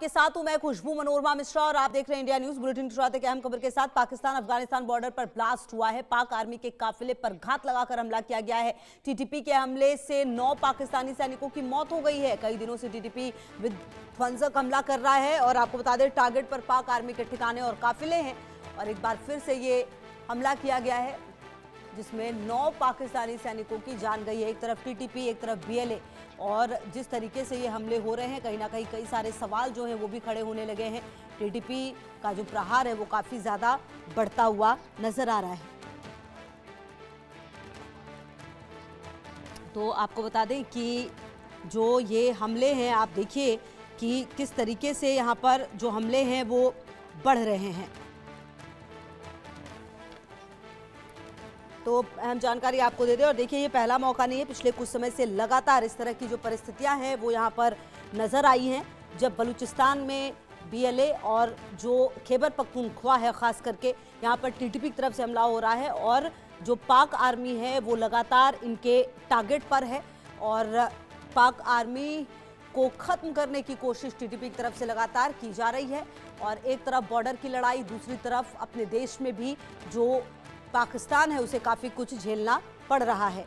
के साथ हूं मैं खुशबू मनोरमा मिश्रा और आप देख रहे हैं इंडिया न्यूज बुलेटिन। शुरुआत की अहम खबर के साथ पाकिस्तान अफगानिस्तान बॉर्डर पर ब्लास्ट हुआ है। पाक आर्मी के काफिले पर घात लगाकर हमला किया गया है। टीटीपी के हमले से 9 पाकिस्तानी सैनिकों की मौत हो गई है। कई दिनों से टीटीपी विध्वंसक हमला कर रहा है और आपको बता दें टारगेट पर पाक आर्मी के ठिकाने और काफिले हैं और एक बार फिर से ये हमला किया गया है जिसमें 9 पाकिस्तानी सैनिकों की जान गई है। एक तरफ टीटीपी, एक तरफ बीएलए और जिस तरीके से ये हमले हो रहे हैं कहीं ना कहीं कई सारे सवाल जो हैं वो भी खड़े होने लगे हैं। टीटीपी का जो प्रहार है वो काफी ज्यादा बढ़ता हुआ नजर आ रहा है। तो आपको बता दें कि जो ये हमले हैं आप देखिए कि किस तरीके से यहाँ पर जो हमले हैं वो बढ़ रहे हैं। तो अहम जानकारी आपको दे दें और देखिए ये पहला मौका नहीं है। पिछले कुछ समय से लगातार इस तरह की जो परिस्थितियां हैं वो यहाँ पर नज़र आई हैं जब बलूचिस्तान में बीएलए और जो खैबर पख्तूनख्वा है ख़ास करके यहाँ पर टीटीपी की तरफ से हमला हो रहा है और जो पाक आर्मी है वो लगातार इनके टारगेट पर है और पाक आर्मी को ख़त्म करने की कोशिश टीटीपी की तरफ से लगातार की जा रही है। और एक तरफ बॉर्डर की लड़ाई, दूसरी तरफ अपने देश में भी जो पाकिस्तान है उसे काफी कुछ झेलना पड़ रहा है।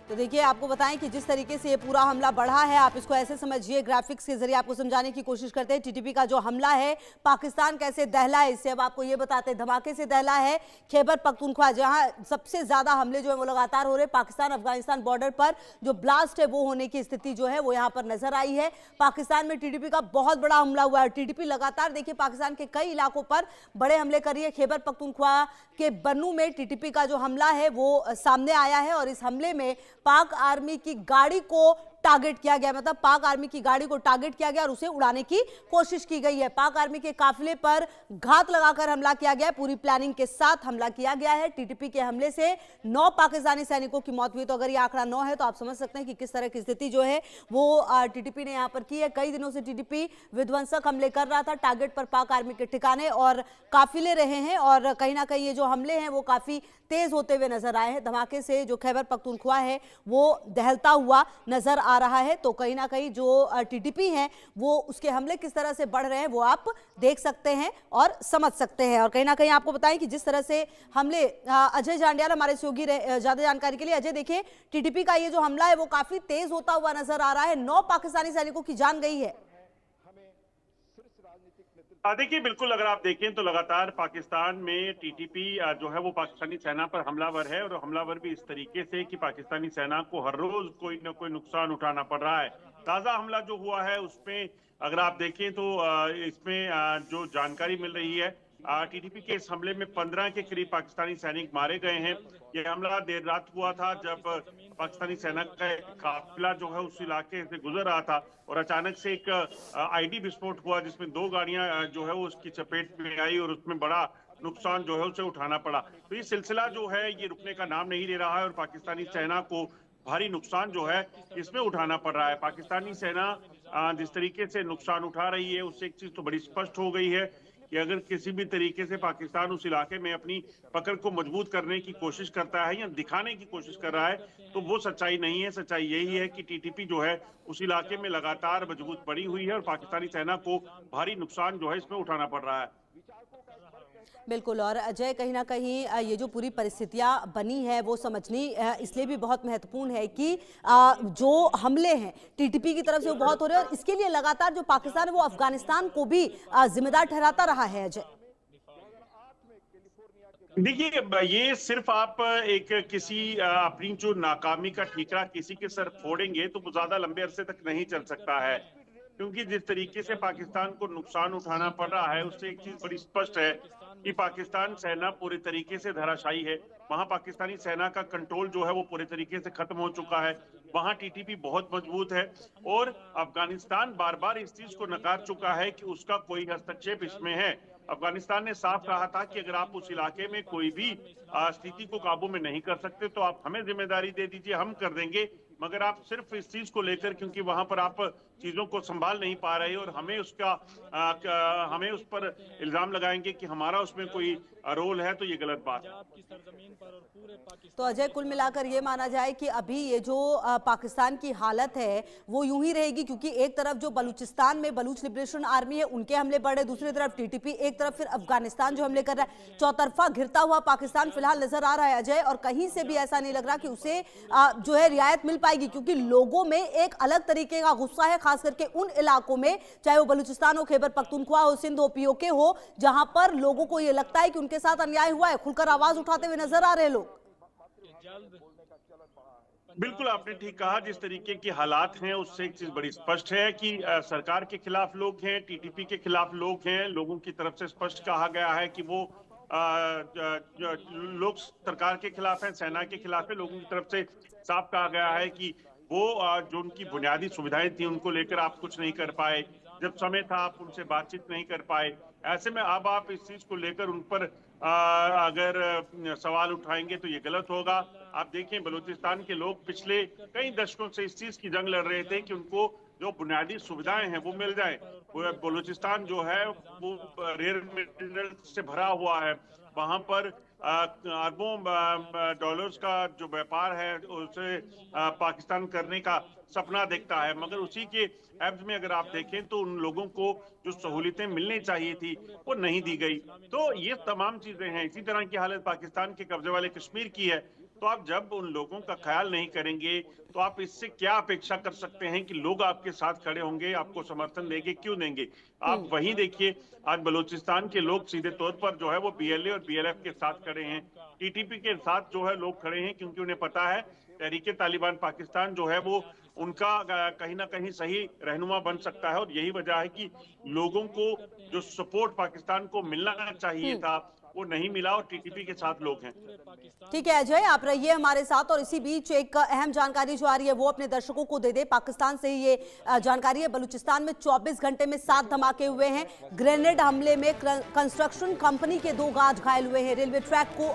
तो देखिए आपको बताएं कि जिस तरीके से ये पूरा हमला बढ़ा है आप इसको ऐसे समझिए, ग्राफिक्स के जरिए आपको समझाने की कोशिश करते हैं। टीटीपी का जो हमला है पाकिस्तान कैसे दहला है इससे अब आपको ये बताते हैं। धमाके से दहला है खैबर पख्तूनख्वा जहां सबसे ज्यादा हमले जो है वो लगातार हो रहे हैं। पाकिस्तान अफगानिस्तान बॉर्डर पर जो ब्लास्ट है वो होने की स्थिति जो है वो यहाँ पर नजर आई है। पाकिस्तान में टीटीपी का बहुत बड़ा हमला हुआ है। टीटीपी लगातार देखिए पाकिस्तान के कई इलाकों पर बड़े हमले कर रही है। खैबर पख्तूनख्वा के बन्नू में टीटीपी का जो हमला है वो सामने आया है और इस हमले में पाक आर्मी की गाड़ी को टारगेट किया गया, मतलब पाक आर्मी की गाड़ी को टारगेट किया गया और उसे उड़ाने की कोशिश की गई है। पाक आर्मी के काफिले पर घात लगाकर हमला किया गया है। पूरी प्लानिंग के साथ हमला किया गया है। टीटीपी के हमले से 9 पाकिस्तानी सैनिकों की मौत हुई। तो अगर ये आंकड़ा 9 है तो आप समझ सकते हैं कि किस तरह की स्थिति जो है वो टीटीपी ने यहां पर की है। कई दिनों से टीटीपी विध्वंसक हमले कर रहा था टारगेट पर पाक आर्मी के ठिकाने और काफिले रहे हैं और कहीं ना कहीं ये जो हमले हैं वो काफी तेज होते हुए नजर आए हैं। धमाके से जो खैबर पख्तूनख्वा है वो दहलता हुआ नजर आ रहा है। तो कहीं ना कहीं जो टीटीपी है वो उसके हमले किस तरह से बढ़ रहे हैं वो आप देख सकते हैं और समझ सकते हैं। और कहीं ना कहीं आपको बताएं कि जिस तरह से हमले, अजय जांडियाल हमारे सहयोगी ज्यादा जानकारी के लिए। अजय देखिए टीटीपी का ये जो हमला है वो काफी तेज होता हुआ नजर आ रहा है। 9 पाकिस्तानी सैनिकों की जान गई है। देखिए बिल्कुल, अगर आप देखें तो लगातार पाकिस्तान में टीटीपी जो है वो पाकिस्तानी सेना पर हमलावर है और हमलावर भी इस तरीके से कि पाकिस्तानी सेना को हर रोज कोई ना कोई नुकसान उठाना पड़ रहा है। ताजा हमला जो हुआ है उसमें अगर आप देखें तो इसमें जो जानकारी मिल रही है टीटीपी के इस हमले में 15 के करीब पाकिस्तानी सैनिक मारे गए हैं। यह हमला देर रात हुआ था जब पाकिस्तानी सेना का काफिला जो है उस इलाके से गुजर रहा था और अचानक से एक आईडी विस्फोट हुआ जिसमें 2 गाड़ियां जो है वो उसकी चपेट में आई और उसमें बड़ा नुकसान जो है उसे उठाना पड़ा। तो ये सिलसिला जो है ये रुकने का नाम नहीं ले रहा है और पाकिस्तानी सेना को भारी नुकसान जो है इसमें उठाना पड़ रहा है। पाकिस्तानी सेना जिस तरीके से नुकसान उठा रही है उससे एक चीज तो बड़ी स्पष्ट हो गई है कि अगर किसी भी तरीके से पाकिस्तान उस इलाके में अपनी पकड़ को मजबूत करने की कोशिश करता है या दिखाने की कोशिश कर रहा है तो वो सच्चाई नहीं है। सच्चाई यही है कि टीटीपी जो है उस इलाके में लगातार मजबूत पड़ी हुई है और पाकिस्तानी सेना को भारी नुकसान जो है इसमें उठाना पड़ रहा है। बिल्कुल। और अजय कहीं ना कहीं ये जो पूरी परिस्थितियां बनी है वो समझनी इसलिए भी बहुत महत्वपूर्ण है कि जो हमले हैं टीटीपी की तरफ से वो बहुत हो रहे हैं और इसके लिए लगातार जो पाकिस्तान है वो अफगानिस्तान को भी जिम्मेदार ठहराता रहा है। अजय देखिए ये सिर्फ आप एक किसी अपनी जो नाकामी का ठीकरा किसी के सर फोड़ेंगे तो वो ज्यादा लंबे अरसे तक नहीं चल सकता है, क्योंकि जिस तरीके से पाकिस्तान को नुकसान उठाना पड़ रहा है उससे एक चीज बड़ी स्पष्ट है कि पाकिस्तान सेना पूरे तरीके से धराशायी है। वहां पाकिस्तानी सेना का कंट्रोल जो है वो पूरे तरीके से खत्म हो चुका है। वहां टीटीपी बहुत मजबूत है और अफगानिस्तान बार बार इस चीज को नकार चुका है कि उसका कोई हस्तक्षेप इसमें है। अफगानिस्तान ने साफ कहा था कि अगर आप उस इलाके में कोई भी स्थिति को काबू में नहीं कर सकते तो आप हमें जिम्मेदारी दे दीजिए, हम कर देंगे। मगर आप सिर्फ इस चीज को लेकर क्योंकि वहां पर आप चीजों को संभाल नहीं पा रहे और हमें उस पर इल्जाम लगाएंगे कि हमारा उसमें कोई रोल है, तो ये गलत बात है। तो अजय, कुल मिलाकर ये माना जाए कि अभी ये जो पाकिस्तान की हालत है वो यूं ही रहेगी, क्योंकि एक तरफ जो बलूचिस्तान में बलूच लिबरेशन आर्मी है उनके हमले बढ़े, दूसरी तरफ टीटीपी, एक तरफ फिर अफगानिस्तान जो हमले कर रहा है, चौतरफा घिरता हुआ पाकिस्तान फिलहाल नजर आ रहा है अजय। और कहीं से भी ऐसा नहीं लग रहा कि उसे जो है रियायत मिल पाएगी, क्योंकि लोगों में एक अलग तरीके का गुस्सा है, खास करके उन इलाकों में, चाहे वो बलूचिस्तान हो, खैबर पख्तूनख्वा हो, सिंध हो, पीओके हो, जहां पर लोगों को ये लगता है कि उनके साथ अन्याय हुआ है। खुलकर आवाज उठाते हुए नजर आ रहे हैं लोग। बिल्कुल आपने ठीक कहा। जिस तरीके की हालात हैं उससे एक चीज बड़ी स्पष्ट है कि सरकार के खिलाफ लोग हैं, टीटीपी के खिलाफ लोग हैं। लोगों की तरफ से स्पष्ट कहा गया है कि वो लोग सरकार के खिलाफ हैं, सेना के खिलाफ है। लोगों की तरफ से साफ कहा गया है कि वो जो उनकी बुनियादी सुविधाएं थी उनको लेकर आप कुछ नहीं कर पाए, जब समय था आप उनसे बातचीत नहीं कर पाए। ऐसे में अब आप इस चीज को लेकर उन पर अगर सवाल उठाएंगे तो ये गलत होगा। आप देखें, बलूचिस्तान के लोग पिछले कई दशकों से इस चीज की जंग लड़ रहे थे कि उनको जो बुनियादी सुविधाएं हैं वो मिल जाए। बलूचिस्तान जो है वो रेयर मिनरल से भरा हुआ है, वहां पर अरबों डॉलर्स का जो व्यापार है उसे पाकिस्तान करने का सपना देखता है, मगर उसी के एब्ज में अगर आप देखें तो उन लोगों को जो सहूलियतें मिलनी चाहिए थी वो नहीं दी गई। तो ये तमाम चीजें हैं। इसी तरह की हालत पाकिस्तान के कब्जे वाले कश्मीर की है। तो आप जब उन लोगों का ख्याल नहीं करेंगे तो आप इससे क्या अपेक्षा कर सकते हैं कि लोग आपके साथ खड़े होंगे, आपको समर्थन देंगे? क्यों देंगे? आप वही देखिए, आज बलूचिस्तान के लोग सीधे तौर पर जो है वो बीएलए और बीएलएफ के साथ खड़े हैं, टीटीपी के साथ जो है लोग खड़े हैं, क्योंकि उन्हें पता है तहरीके तालिबान पाकिस्तान जो है वो उनका कहीं ना कहीं सही रहनुमा बन सकता है। और यही वजह है कि लोगों को जो सपोर्ट पाकिस्तान को मिलना चाहिए था वो नहीं मिला, और टीटीपी के साथ लोग हैं। ठीक है अजय, आप रहिए हमारे साथ। और इसी बीच एक अहम जानकारी जो आ रही है वो अपने दर्शकों को दे दे। पाकिस्तान से ही ये जानकारी है, बलूचिस्तान में 24 घंटे में 7 धमाके हुए हैं। ग्रेनेड हमले में कंस्ट्रक्शन कंपनी के 2 गार्ड घायल हुए हैं। रेलवे ट्रैक को